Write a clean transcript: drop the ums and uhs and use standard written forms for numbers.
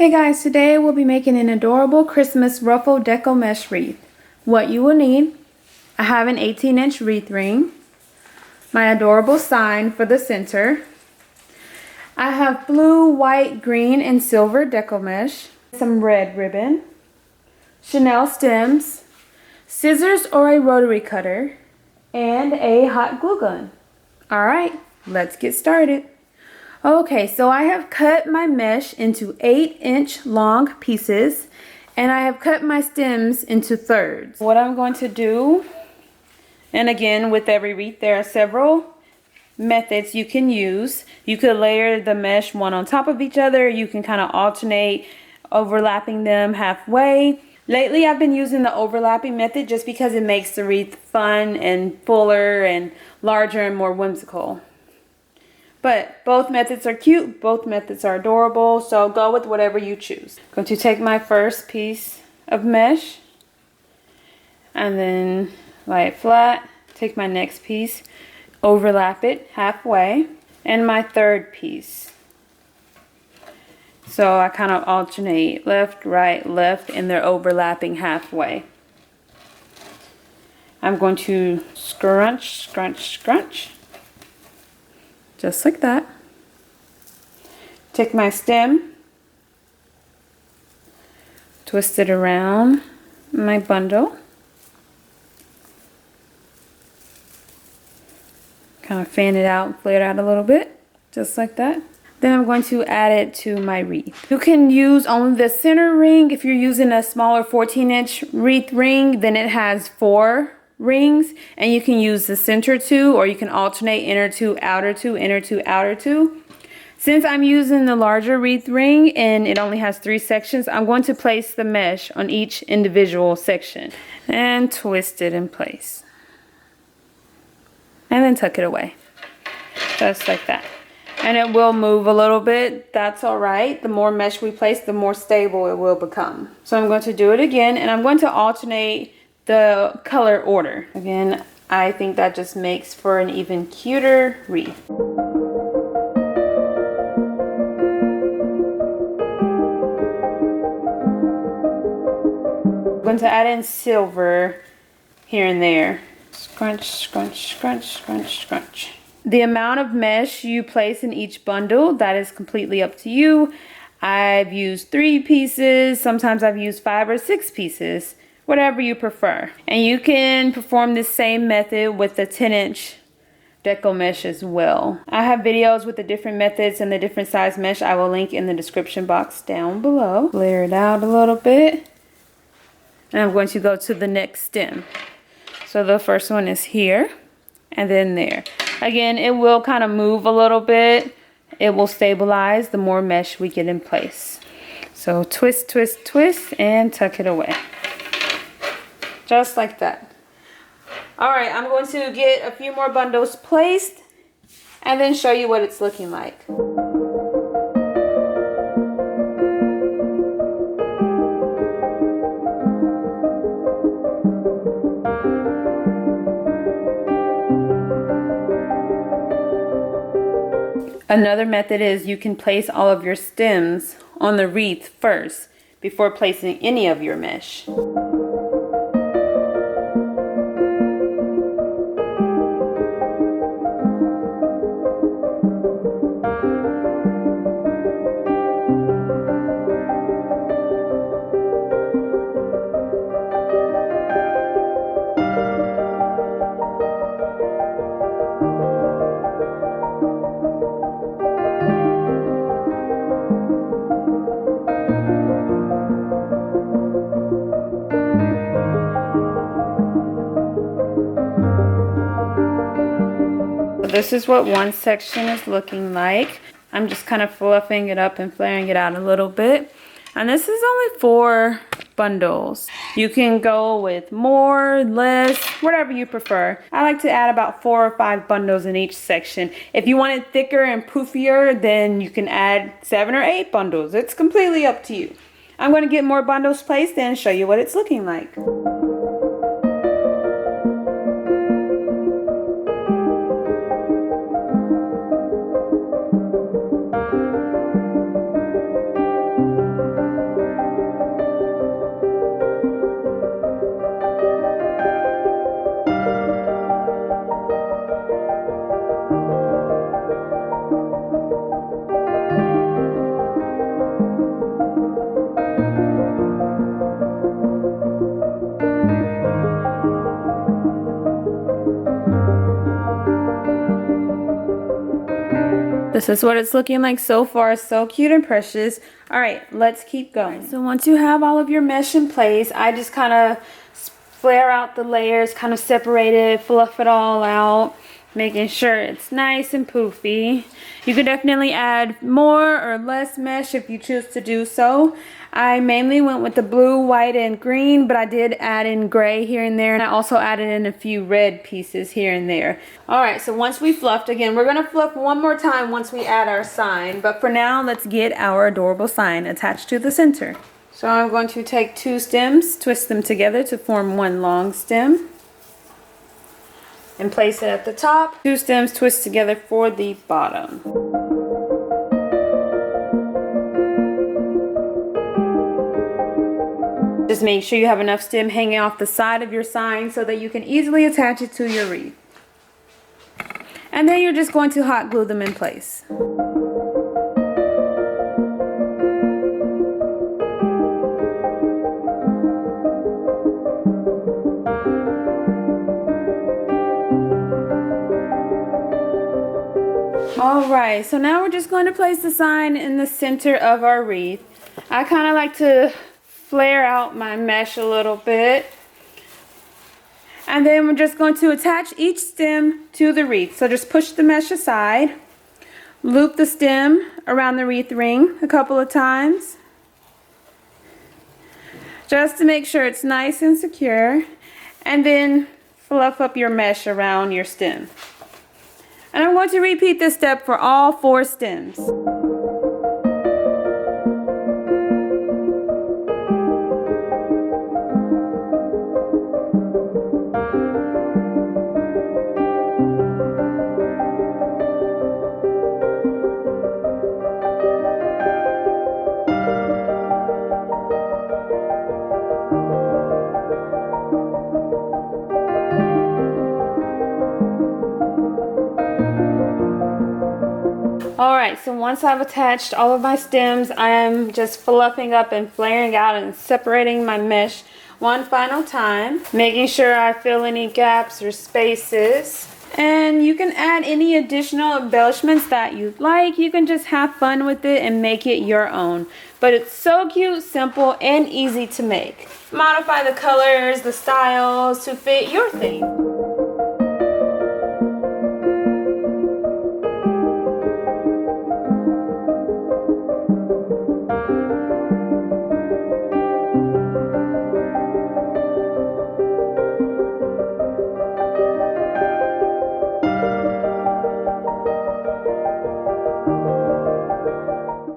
Hey guys, today we'll be making an adorable Christmas Ruffle Deco Mesh Wreath. What you will need, I have an 18-inch wreath ring, my adorable sign for the center. I have blue, white, green, and silver deco mesh, some red ribbon, Chanel stems, scissors or a rotary cutter, and a hot glue gun. Alright, let's get started. Okay, so I have cut my mesh into 8-inch long pieces and I have cut my stems into thirds. What I'm going to do, and again with every wreath there are several methods you can use. You could layer the mesh one on top of each other. You can kind of alternate overlapping them halfway. Lately I've been using the overlapping method just because it makes the wreath fun and fuller and larger and more whimsical. But both methods are cute, both methods are adorable, so go with whatever you choose. I'm going to take my first piece of mesh and then lay it flat. Take my next piece, overlap it halfway, and my third piece. So I kind of alternate left, right, left, and they're overlapping halfway. I'm going to scrunch, scrunch, scrunch. Just like that. Take my stem, twist it around my bundle, kind of fan it out and flare it out a little bit, just like that. Then I'm going to add it to my wreath. You can use only the center ring. If you're using a smaller 14-inch wreath ring, then it has 4 rings, and you can use the center 2, or you can alternate inner 2, outer 2, inner 2, outer 2. Since I'm using the larger wreath ring and it only has 3 sections, I'm going to place the mesh on each individual section and twist it in place. And then tuck it away. Just like that. And it will move a little bit. That's alright. The more mesh we place, the more stable it will become. So I'm going to do it again, and I'm going to alternate the color order. Again, I think that just makes for an even cuter wreath. I'm going to add in silver here and there. Scrunch, scrunch, scrunch, scrunch, scrunch. The amount of mesh you place in each bundle, that is completely up to you. I've used 3 pieces, sometimes I've used 5 or 6 pieces. Whatever you prefer. And you can perform this same method with the 10-inch deco mesh as well. I have videos with the different methods and the different size mesh. I will link in the description box down below. Layer it out a little bit. And I'm going to go to the next stem. So the first one is here and then there. Again, it will kind of move a little bit. It will stabilize the more mesh we get in place. So twist, twist, twist, and tuck it away. Just like that. Alright, I'm going to get a few more bundles placed and then show you what it's looking like. Another method is you can place all of your stems on the wreath first before placing any of your mesh. This is what one section is looking like. I'm just kind of fluffing it up and flaring it out a little bit. And this is only 4 bundles. You can go with more, less, whatever you prefer. I like to add about 4 or 5 bundles in each section. If you want it thicker and poofier, then you can add 7 or 8 bundles. It's completely up to you. I'm going to get more bundles placed and show you what it's looking like. This is what it's looking like so far. So cute and precious. All right, let's keep going. So once you have all of your mesh in place, I just kind of flare out the layers, kind of separate it, fluff it all out, making sure it's nice and poofy. You can definitely add more or less mesh if you choose to do so. I mainly went with the blue, white, and green, but I did add in gray here and there, and I also added in a few red pieces here and there. Alright, so once we fluffed, again, we're going to fluff one more time once we add our sign, but for now, let's get our adorable sign attached to the center. So I'm going to take 2 stems, twist them together to form one long stem, and place it at the top. 2 stems twist together for the bottom. Just make sure you have enough stem hanging off the side of your sign so that you can easily attach it to your wreath. And then you're just going to hot glue them in place. Alright, so now we're just going to place the sign in the center of our wreath. I kind of like to flare out my mesh a little bit. And then we're just going to attach each stem to the wreath. So just push the mesh aside. Loop the stem around the wreath ring a couple of times, just to make sure it's nice and secure. And then fluff up your mesh around your stem. And I'm going to repeat this step for all 4 stems. Alright, so once I've attached all of my stems, I am just fluffing up and flaring out and separating my mesh one final time, making sure I fill any gaps or spaces. And you can add any additional embellishments that you'd like. You can just have fun with it and make it your own. But it's so cute, simple, and easy to make. Modify the colors, the styles to fit your theme.